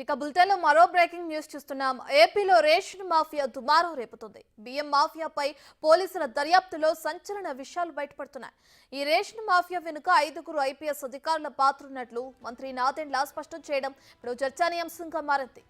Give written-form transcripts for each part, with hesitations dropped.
ఇక బులెటిన్లో మరో బ్రేకింగ్ న్యూస్ చూస్తున్నాం. ఏపీలో రేషన్ మాఫియా దుమారం రేపుతుంది. బియ్యం మాఫియాపై పోలీసుల దర్యాప్తులో సంచలన విషయాలు బయటపడుతున్నాయి. ఈ రేషన్ మాఫియా వెనుక 5గురు ఐపీఎస్ అధికారుల పాత్ర ఉన్నట్లు మంత్రి నాదెండ్ల స్పష్టం చేయడం ఇప్పుడు చర్చనీయాంశంగా మారింది.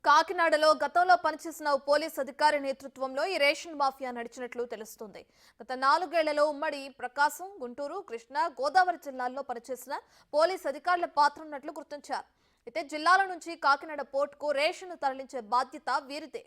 కాకినాడలో గతంలో పనిచేసిన పోలీస్ అధికారి నేతృత్వంలో ఈ రేషన్ మాఫియా నడిచినట్లు తెలుస్తుంది. గత 4 ఏళ్లలో ఉమ్మడి ప్రకాశం, గుంటూరు, కృష్ణా, గోదావరి జిల్లాల్లో పనిచేసిన పోలీస్ అధికారుల పాత్ర ఉన్నట్లు గుర్తించారు. అయితే జిల్లాల నుంచి కాకినాడ పోర్టుకు రేషన్ తరలించే బాధ్యత వీరిదే.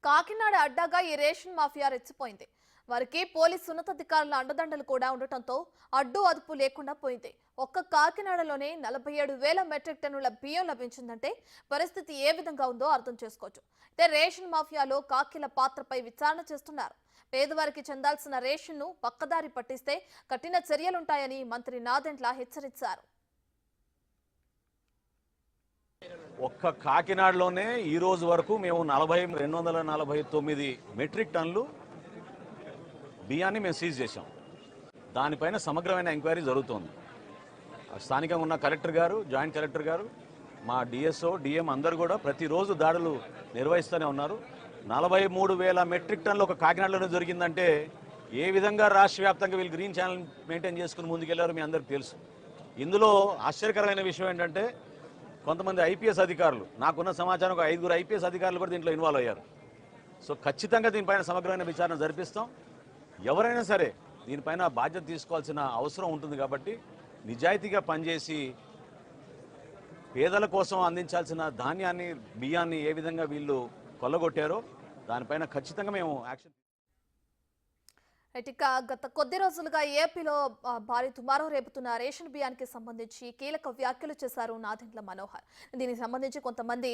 కాకినాడ అడ్డాగా ఈ రేషన్ మాఫియా రెచ్చిపోయింది. వారికి పోలీసు ఉన్నతాధికారుల అండదండలు కూడా ఉండటంతో అడ్డు అదుపు లేకుండా పోయింది. ఒక్క కాకినాడలోనే 47,000 మెట్రిక్ టన్నుల బియ్యం లభించిందంటే పరిస్థితి ఏ విధంగా ఉందో అర్థం చేసుకోవచ్చు. అయితే రేషన్ మాఫియాలో కాకిల పాత్రపై విచారణ చేస్తున్నారు. పేదవారికి చెందాల్సిన రేషన్ను పక్కదారి పట్టిస్తే కఠిన చర్యలుంటాయని మంత్రి నాదెండ్ల హెచ్చరించారు. ఒక్క కాకినాడలోనే ఈ రోజు వరకు మేము 249 మెట్రిక్ టన్నులు బియ్యాన్ని మేము సీజ్ చేశాం. దానిపైన సమగ్రమైన ఎంక్వైరీ జరుగుతోంది. స్థానికంగా ఉన్న కలెక్టర్ గారు, జాయింట్ కలెక్టర్ గారు, మా డిఎస్ఓ, డిఎం అందరూ కూడా ప్రతిరోజు దాడులు నిర్వహిస్తూనే ఉన్నారు. 43,000 మెట్రిక్ టన్నులు ఒక కాకినాడలోనే జరిగిందంటే ఏ విధంగా రాష్ట్ర వ్యాప్తంగా వీళ్ళు గ్రీన్ ఛానల్ మెయింటైన్ చేసుకుని ముందుకెళ్లారో మీ అందరికీ తెలుసు. ఇందులో ఆశ్చర్యకరమైన విషయం ఏంటంటే కొంతమంది ఐపీఎస్ అధికారులు, నాకున్న సమాచారం ఒక 5గురు ఐపీఎస్ అధికారులు కూడా దీంట్లో ఇన్వాల్వ్ అయ్యారు. సో ఖచ్చితంగా దీనిపైన సమగ్రమైన విచారణ జరిపిస్తాం. ఎవరైనా సరే దీనిపైన బాధ్యత తీసుకోవాల్సిన అవసరం ఉంటుంది. కాబట్టి నిజాయితీగా పనిచేసి పేదల కోసం అందించాల్సిన ధాన్యాన్ని, బియ్యాన్ని ఏ విధంగా వీళ్ళు కొల్లగొట్టారో దానిపైన ఖచ్చితంగా మేము యాక్షన్. ఇక గత కొద్ది రోజులుగా ఏపీలో భారీ దుమారం రేపుతున్న రేషన్ బియ్యానికి సంబంధించి కీలక వ్యాఖ్యలు చేశారు నాదెండ్ల మనోహర్. దీనికి సంబంధించి కొంతమంది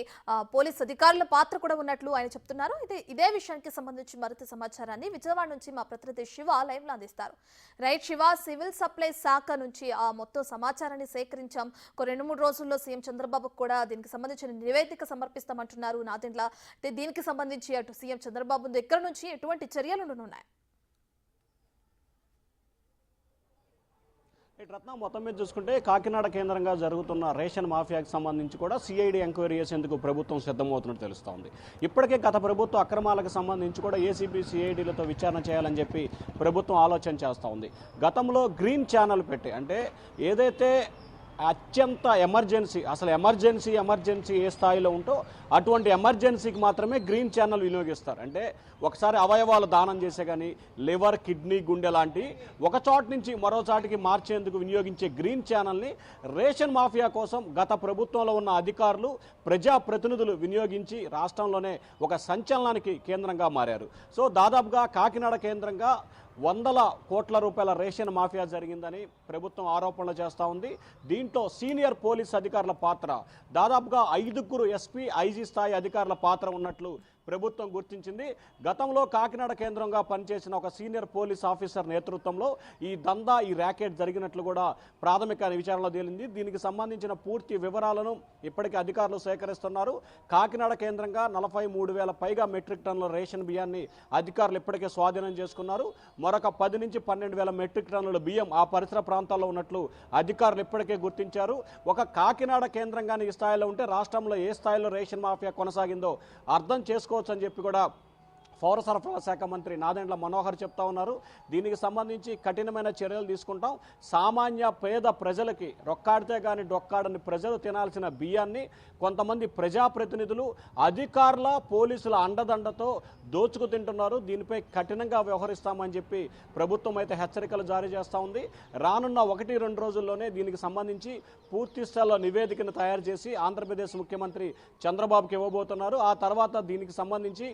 పోలీస్ అధికారుల పాత్ర కూడా ఉన్నట్లు ఆయన చెప్తున్నారు. ఇదే విషయానికి సంబంధించి మరింత సమాచారాన్ని విజయవాడ నుంచి మా ప్రతినిధి శివ లైవ్ లో అందిస్తారు. రైట్ శివ, సివిల్ సప్లైస్ శాఖ నుంచి ఆ మొత్తం సమాచారాన్ని సేకరించాం. ఒక 2-3 రోజుల్లో సీఎం చంద్రబాబు కూడా దీనికి సంబంధించిన నివేదిక సమర్పిస్తామంటున్నారు నాదెండ్ల. దీనికి సంబంధించి అటు సీఎం చంద్రబాబు దగ్గర నుంచి ఎటువంటి చర్యలు ఉన్నాయి? రత్నం మొత్తం మీద చూసుకుంటే కాకినాడ కేంద్రంగా జరుగుతున్న రేషన్ మాఫియాకి సంబంధించి కూడా సిఐడి ఎంక్వైరీ చేసేందుకు ప్రభుత్వం సిద్ధమవుతున్నట్టు తెలుస్తోంది. ఇప్పటికే గత ప్రభుత్వ అక్రమాలకు సంబంధించి కూడా ఏసీబీ సిఐడిలతో విచారణ చేయాలని చెప్పి ప్రభుత్వం ఆలోచన చేస్తూ ఉంది. గతంలో గ్రీన్ ఛానల్ పెట్టి, అంటే ఏదైతే అత్యంత ఎమర్జెన్సీ, అసలు ఎమర్జెన్సీ ఏ స్థాయిలో ఉంటో అటువంటి ఎమర్జెన్సీకి మాత్రమే గ్రీన్ ఛానల్ వినియోగిస్తారు. అంటే ఒకసారి అవయవాలు దానం చేసే కానీ లివర్, కిడ్నీ, గుండె లాంటి ఒక చోట నుంచి మరో చోటికి మార్చేందుకు వినియోగించే గ్రీన్ ఛానల్ని రేషన్ మాఫియా కోసం గత ప్రభుత్వంలో ఉన్న అధికారులు, ప్రజాప్రతినిధులు వినియోగించి రాష్ట్రంలోనే ఒక సంచలనానికి కేంద్రంగా మారారు. సో దాదాపుగా కాకినాడ కేంద్రంగా 100 కోట్ల రూపాయల రేషన్ మాఫియా జరిగిందని ప్రభుత్వం ఆరోపణలు చేస్తూ ఉంది. దీంట్లో సీనియర్ పోలీస్ అధికారుల పాత్ర, దాదాపుగా 5గురు ఎస్పీ, ఐజీ స్థాయి అధికారుల పాత్ర ఉన్నట్లు ప్రభుత్వం గుర్తించింది. గతంలో కాకినాడ కేంద్రంగా పనిచేసిన ఒక సీనియర్ పోలీస్ ఆఫీసర్ నేతృత్వంలో ఈ దందా, ఈ ర్యాకెట్ జరిగినట్లు కూడా ప్రాథమిక విచారణలో తేలింది. దీనికి సంబంధించిన పూర్తి వివరాలను ఇప్పటికే అధికారులు సేకరిస్తున్నారు. కాకినాడ కేంద్రంగా 43,000 పైగా మెట్రిక్ టన్నుల రేషన్ బియ్యాన్ని అధికారులు ఇప్పటికే స్వాధీనం చేసుకున్నారు. మరొక 10 నుంచి 12,000 మెట్రిక్ టన్నుల బియ్యం ఆ పరిసర ప్రాంతాల్లో ఉన్నట్లు అధికారులు ఇప్పటికే గుర్తించారు. ఒక కాకినాడ కేంద్రంగానే ఈ స్థాయిలో ఉంటే రాష్ట్రంలో ఏ స్థాయిలో రేషన్ మాఫియా కొనసాగిందో అర్థం చేసుకోవచ్చు అని చెప్పి కూడా పౌర సరఫరాల శాఖ మంత్రి నాదెండ్ల మనోహర్ చెప్తా ఉన్నారు. దీనికి సంబంధించి కఠినమైన చర్యలు తీసుకుంటాం. సామాన్య పేద ప్రజలకి రొక్కాడితే కానీ డొక్కాడని ప్రజలు తినాల్సిన బియ్యాన్ని కొంతమంది ప్రజాప్రతినిధులు, అధికారుల, పోలీసుల అండదండతో దోచుకు తింటున్నారు. దీనిపై కఠినంగా వ్యవహరిస్తామని చెప్పి ప్రభుత్వం అయితే హెచ్చరికలు జారీ చేస్తూ ఉంది. రానున్న 1-2 రోజుల్లోనే దీనికి సంబంధించి పూర్తి స్థాయిలో నివేదికను తయారు చేసి ఆంధ్రప్రదేశ్ ముఖ్యమంత్రి చంద్రబాబుకి ఇవ్వబోతున్నారు. ఆ తర్వాత దీనికి సంబంధించి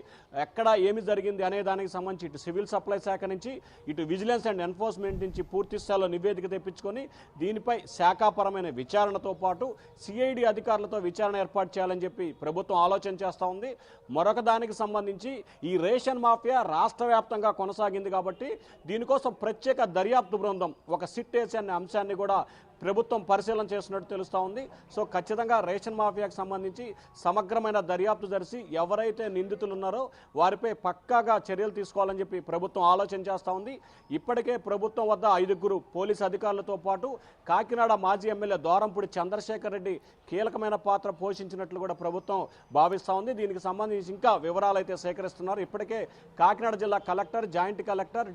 ఎక్కడ ఏమి ఏమి జరిగింది అనే దానికి సంబంధించి ఇటు సివిల్ సప్లై శాఖ నుంచి ఇటు విజిలెన్స్ అండ్ ఎన్ఫోర్స్మెంట్ నుంచి పూర్తి స్థాయిలో నివేదిక తెప్పించుకొని దీనిపై శాఖాపరమైన విచారణతో పాటు సిఐడి అధికారులతో విచారణ ఏర్పాటు చేయాలని చెప్పి ప్రభుత్వం ఆలోచన చేస్తూ ఉంది. మరొక దానికి సంబంధించి ఈ రేషన్ మాఫియా రాష్ట్ర వ్యాప్తంగా కొనసాగింది కాబట్టి దీనికోసం ప్రత్యేక దర్యాప్తు బృందం ఒక సిట్ వేసే అనే అంశాన్ని కూడా ప్రభుత్వం పరిశీలన చేస్తున్నట్టు తెలుస్తూ ఉంది. సో ఖచ్చితంగా రేషన్ మాఫియాకు సంబంధించి సమగ్రమైన దర్యాప్తు జరిసి ఎవరైతే నిందితులు ఉన్నారో వారిపై పక్కాగా చర్యలు తీసుకోవాలని చెప్పి ప్రభుత్వం ఆలోచన చేస్తూ ఉంది. ఇప్పటికే ప్రభుత్వం వద్ద 5 పోలీసు అధికారులతో పాటు కాకినాడ మాజీ ఎమ్మెల్యే దోరంపూడి చంద్రశేఖర్ రెడ్డి కీలకమైన పాత్ర పోషించినట్లు కూడా ప్రభుత్వం భావిస్తూ ఉంది. దీనికి సంబంధించి ఇంకా వివరాలు అయితే సేకరిస్తున్నారు. ఇప్పటికే కాకినాడ జిల్లా కలెక్టర్, జాయింట్ కలెక్టర్,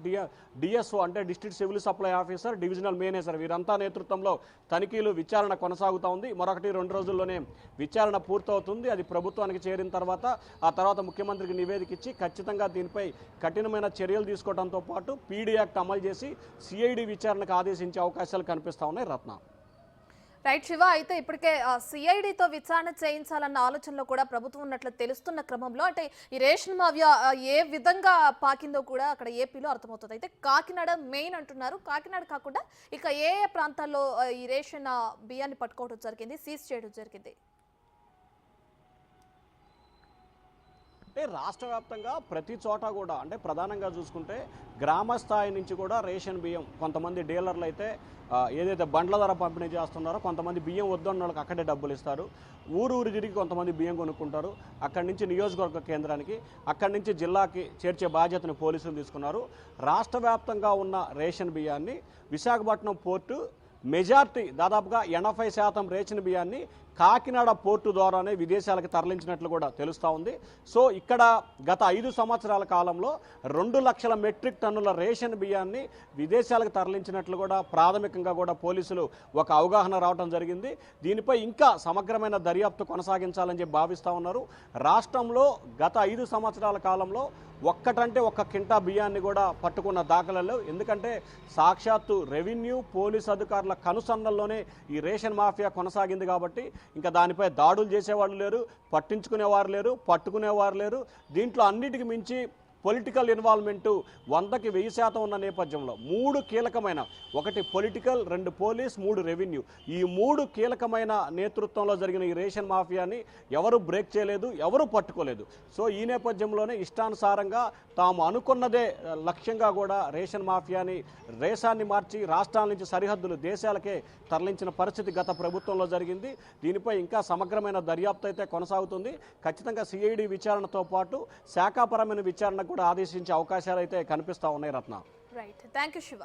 డిఎస్ఓ అంటే district civil supply officer, divisional manager వీరంతా నేతృత్వంలో తనిఖీలు, విచారణ కొనసాగుతూ ఉంది. మరొకటి 2 రోజుల్లోనే విచారణ పూర్తవుతుంది. అది ప్రభుత్వానికి చేరిన తర్వాత ఆ తర్వాత ముఖ్యమంత్రికి నివేదిక ఇచ్చి ఖచ్చితంగా దీనిపై కఠినమైన చర్యలు తీసుకోవడంతో పాటు పీడీ యాక్ట్ అమలు చేసి సిఐడి విచారణకు ఆదేశించే అవకాశాలు కనిపిస్తూ ఉన్నాయి. రత్న రైట్ శివ, అయితే ఇప్పటికే సిఐడితో విచారణ చేయించాలన్న ఆలోచనలో కూడా ప్రభుత్వం ఉన్నట్లు తెలుస్తున్న క్రమంలో అంటే ఈ రేషన్ మాఫియా ఏ విధంగా పాకిందో కూడా అక్కడ ఏపీలో అర్థమవుతుంది. అయితే కాకినాడ మెయిన్ అంటున్నారు. కాకినాడ కాకుండా ఇక ఏ ఏ ప్రాంతాల్లో ఈ రేషన్ బియ్యాన్ని పట్టుకోవడం జరిగింది, సీజ్ చేయడం జరిగింది? అంటే రాష్ట్ర వ్యాప్తంగా ప్రతి చోట కూడా అంటే ప్రధానంగా చూసుకుంటే గ్రామ స్థాయి నుంచి కూడా రేషన్ బియ్యం కొంతమంది డీలర్లు అయితే ఏదైతే బండ్ల ధర పంపిణీ చేస్తున్నారో కొంతమంది బియ్యం వద్దన్న వాళ్ళకి అక్కడే డబ్బులు ఇస్తారు. ఊరు తిరిగి కొంతమంది బియ్యం కొనుక్కుంటారు. అక్కడి నుంచి నియోజకవర్గ కేంద్రానికి, అక్కడి నుంచి జిల్లాకి చేర్చే బాధ్యతను పోలీసులు తీసుకున్నారు. రాష్ట్ర వ్యాప్తంగా ఉన్న రేషన్ బియ్యాన్ని విశాఖపట్నం పోర్టు మెజార్టీ దాదాపుగా 80% రేషన్ బియ్యాన్ని కాకినాడ పోర్టు ద్వారానే విదేశాలకు తరలించినట్లు కూడా తెలుస్తూ ఉంది. సో ఇక్కడ గత 5 సంవత్సరాల కాలంలో 2 లక్షల మెట్రిక్ టన్నుల రేషన్ బియ్యాన్ని విదేశాలకు తరలించినట్లు కూడా ప్రాథమికంగా కూడా పోలీసులు ఒక అవగాహన రావడం జరిగింది. దీనిపై ఇంకా సమగ్రమైన దర్యాప్తు కొనసాగించాలని చెప్పి భావిస్తూ ఉన్నారు. రాష్ట్రంలో గత 5 సంవత్సరాల కాలంలో ఒక్కటంటే ఒక్క కింటా బియ్యాన్ని కూడా పట్టుకున్న దాఖలాలు. ఎందుకంటే సాక్షాత్తు రెవెన్యూ, పోలీసు అధికారుల కనుసన్నల్లోనే ఈ రేషన్ మాఫియా కొనసాగింది కాబట్టి ఇంకా దానిపై దాడులు చేసేవాళ్ళు లేరు, పట్టించుకునేవారు లేరు, పట్టుకునేవారు లేరు. దీంట్లో అన్నిటికి మించి పొలిటికల్ ఇన్వాల్వ్మెంటు 100కి 1000% ఉన్న నేపథ్యంలో 3 కీలకమైన, 1 పొలిటికల్, 2 పోలీస్, 3 రెవెన్యూ, ఈ 3 కీలకమైన నేతృత్వంలో జరిగిన ఈ రేషన్ మాఫియాని ఎవరు బ్రేక్ చేయలేదు, ఎవరు పట్టుకోలేదు. సో ఈ నేపథ్యంలోనే ఇష్టానుసారంగా తాము అనుకున్నదే లక్ష్యంగా కూడా రేషన్ మాఫియాని రేషాన్ని మార్చి రాష్ట్రాల నుంచి సరిహద్దులు దేశాలకే తరలించిన పరిస్థితి గత ప్రభుత్వంలో జరిగింది. దీనిపై ఇంకా సమగ్రమైన దర్యాప్తు అయితే కొనసాగుతుంది. ఖచ్చితంగా సిఐడి విచారణతో పాటు శాఖాపరమైన విచారణ కూడా ఆదేశించే అవకాశాలు అయితే కనిపిస్తూ ఉన్నాయి. రత్న రైట్, థ్యాంక్ యూ శివ.